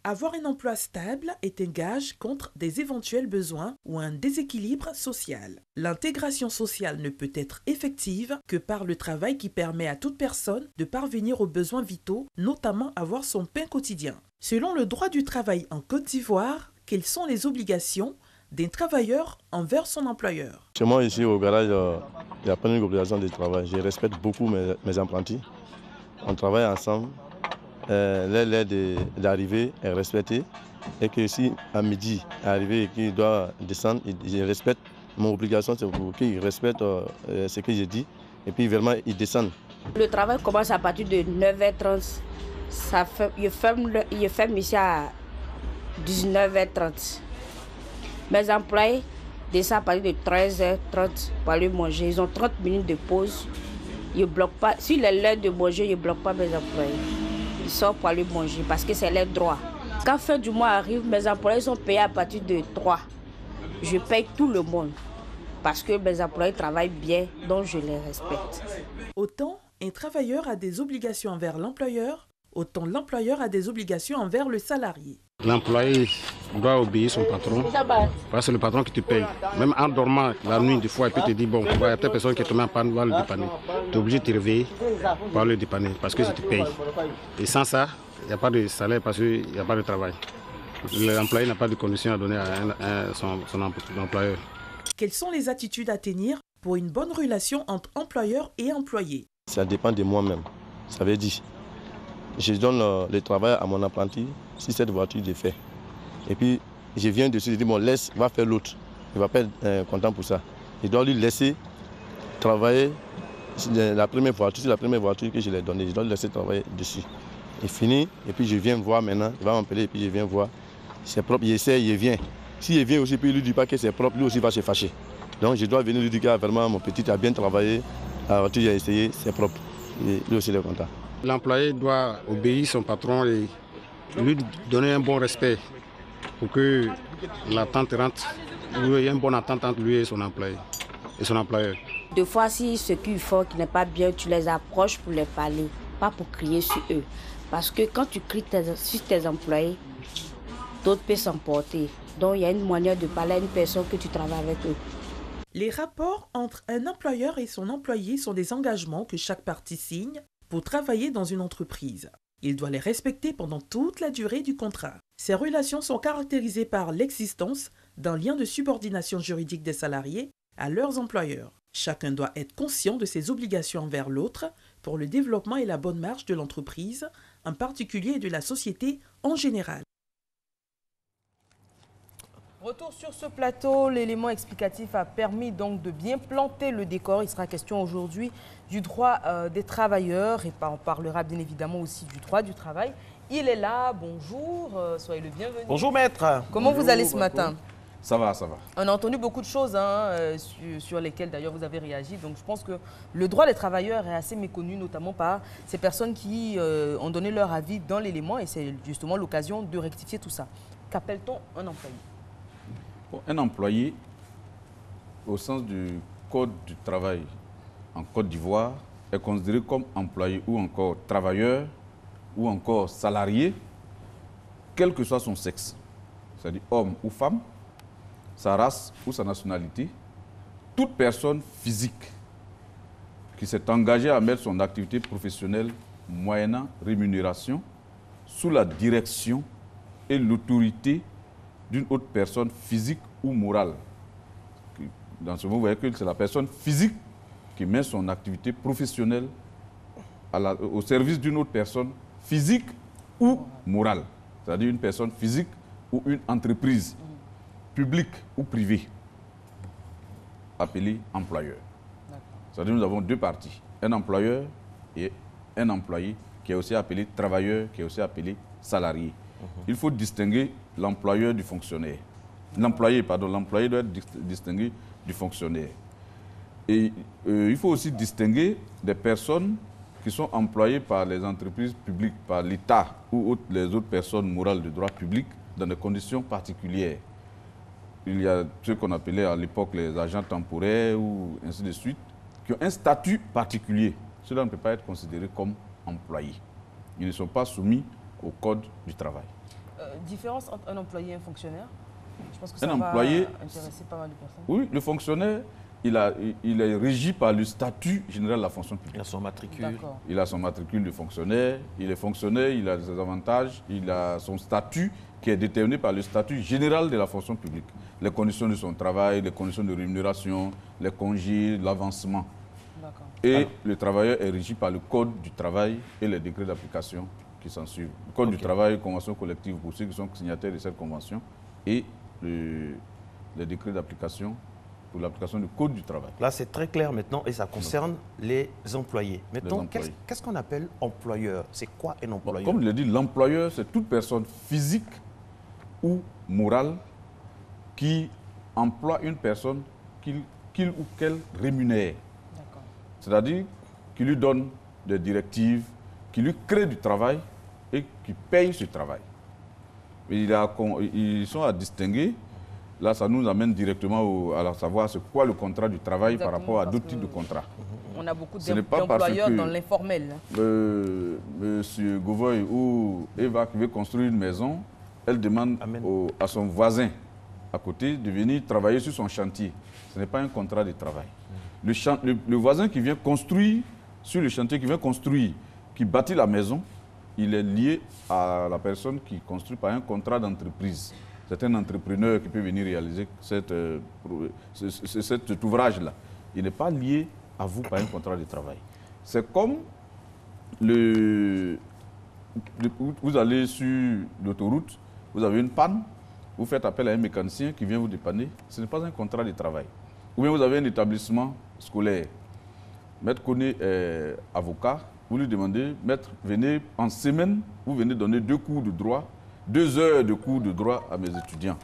Avoir un emploi stable est un gage contre des éventuels besoins ou un déséquilibre social. L'intégration sociale ne peut être effective que par le travail qui permet à toute personne de parvenir aux besoins vitaux, notamment avoir son pain quotidien. Selon le droit du travail en Côte d'Ivoire, quelles sont les obligations d'un travailleur envers son employeur? Chez moi, ici au garage, il n'y a pas une obligation de travail. Je respecte beaucoup mes apprentis. On travaille ensemble. L'aide d'arriver est respectée. Et que si à midi, arrivé et qu'il doit descendre, je respecte mon obligation, c'est pour qu'il respecte ce que j'ai dit. Et puis vraiment, ils descendent. Le travail commence à partir de 9h30. Il ferme ici à 19h30. Mes employés descendent à partir de 13h30 pour aller manger. Ils ont 30 minutes de pause. Ils bloquent pas. S'il est l'heure de manger, ils ne bloquent pas mes employés. Ils sortent pour aller manger parce que c'est leur droit. Quand fin du mois arrive, mes employés sont payés à partir de 3. Je paye tout le monde parce que mes employés travaillent bien, donc je les respecte. Autant un travailleur a des obligations envers l'employeur, autant l'employeur a des obligations envers le salarié. L'employé doit obéir son patron, parce que c'est le patron qui te paye. Même en dormant la nuit, des fois, il peut te dire, bon, il y a telle personne qui est tombée en panne, va le dépanner. Tu es obligé de te réveiller pour le dépanner, parce que je te paye. Et sans ça, il n'y a pas de salaire parce qu'il n'y a pas de travail. L'employé n'a pas de conditions à donner à son employeur. Quelles sont les attitudes à tenir pour une bonne relation entre employeur et employé? Ça dépend de moi-même. Ça veut dire, je donne le travail à mon apprenti si cette voiture est faite. Et puis, je viens dessus, je dis, bon, laisse, va faire l'autre. Il ne va pas être content pour ça. Je dois lui laisser travailler la première voiture, c'est la première voiture que je lui ai donnée. Je dois lui laisser travailler dessus. Il finit, et puis je viens voir maintenant, il va m'appeler, et puis je viens voir. C'est propre, il essaie, il vient. S'il vient aussi, puis il ne lui dit pas que c'est propre, lui aussi va se fâcher. Donc je dois venir lui dire que vraiment mon petit a bien travaillé, la voiture a essayé, c'est propre. Et lui aussi il est content. L'employé doit obéir son patron et lui donner un bon respect pour que l'attente rentre, il y ait une bonne attente entre lui et son employé et son employeur. Des fois, si ce qu'ils font qui n'est pas bien, tu les approches pour les parler, pas pour crier sur eux. Parce que quand tu cries sur tes employés, d'autres peuvent s'emporter. Donc il y a une manière de parler à une personne que tu travailles avec eux. Les rapports entre un employeur et son employé sont des engagements que chaque partie signe pour travailler dans une entreprise. Il doit les respecter pendant toute la durée du contrat. Ces relations sont caractérisées par l'existence d'un lien de subordination juridique des salariés à leurs employeurs. Chacun doit être conscient de ses obligations envers l'autre pour le développement et la bonne marche de l'entreprise, en particulier et de la société en général. Retour sur ce plateau, l'élément explicatif a permis donc de bien planter le décor. Il sera question aujourd'hui du droit des travailleurs et on parlera bien évidemment aussi du droit du travail. Il est là, bonjour, soyez le bienvenu. Bonjour maître. Comment Bonjour, vous allez ce matin? Ça va, ça va. On a entendu beaucoup de choses sur lesquelles d'ailleurs vous avez réagi. Donc je pense que le droit des travailleurs est assez méconnu, notamment par ces personnes qui ont donné leur avis dans l'élément et c'est justement l'occasion de rectifier tout ça. Qu'appelle-t-on un employé? Bon, un employé, au sens du Code du travail en Côte d'Ivoire, est considéré comme employé ou encore travailleur ou encore salarié, quel que soit son sexe, c'est-à-dire homme ou femme, sa race ou sa nationalité, toute personne physique qui s'est engagée à mettre son activité professionnelle moyennant rémunération sous la direction et l'autorité d'une autre personne physique ou morale. Dans ce mot, vous voyez que c'est la personne physique qui met son activité professionnelle au service d'une autre personne physique ou morale. C'est-à-dire une personne physique ou une entreprise publique ou privée, appelée employeur. C'est-à-dire nous avons deux parties, un employeur et un employé qui est aussi appelé travailleur, qui est aussi appelé salarié. Il faut distinguer l'employeur du fonctionnaire. L'employé doit être distingué du fonctionnaire. Et il faut aussi distinguer des personnes qui sont employées par les entreprises publiques, par l'État ou les autres personnes morales de droit public dans des conditions particulières. Il y a ceux qu'on appelait à l'époque les agents temporaires ou ainsi de suite, qui ont un statut particulier. Cela ne peut pas être considéré comme employés. Ils ne sont pas soumis au Code du travail. Différence entre un employé et un fonctionnaire? Je pense que ça va intéresser pas mal de personnes. Oui, le fonctionnaire, il est régi par le statut général de la fonction publique. Il a son matricule. Il a son matricule de fonctionnaire. Il est fonctionnaire, il a ses avantages, il a son statut qui est déterminé par le statut général de la fonction publique. Les conditions de son travail, les conditions de rémunération, les congés, l'avancement. Et le travailleur est régi par le Code du travail et les décrets d'application qui s'en suivent. Le Code du travail, convention collective pour ceux qui sont signataires de cette convention et les décrets d'application pour l'application du Code du travail. Là, c'est très clair maintenant et ça concerne les employés. Maintenant, qu'est-ce qu'on appelle employeur? C'est quoi un employeur? Comme je l'ai dit, l'employeur, c'est toute personne physique ou morale qui emploie une personne qu'il ou qu'elle rémunère. C'est-à-dire qui lui donne des directives, qui lui crée du travail et qui paye ce travail. Ils sont à distinguer. Là, ça nous amène directement à savoir c'est quoi le contrat du travail par rapport à d'autres types de contrats. On a beaucoup d'employeurs dans l'informel. Monsieur Gouvoy ou Eva qui veut construire une maison, elle demande à son voisin à côté de venir travailler sur son chantier. Ce n'est pas un contrat de travail. Le voisin qui vient construire sur le chantier, qui vient construire, qui bâtit la maison, il est lié à la personne qui construit par un contrat d'entreprise. C'est un entrepreneur qui peut venir réaliser cet ouvrage-là. Il n'est pas lié à vous par un contrat de travail. C'est comme vous allez sur l'autoroute, vous avez une panne, vous faites appel à un mécanicien qui vient vous dépanner. Ce n'est pas un contrat de travail. Ou bien vous avez un établissement scolaire. Maître Koné est avocat, vous lui demandez, maître, venez en semaine, vous venez donner 2 cours de droit, 2 heures de cours de droit à mes étudiants.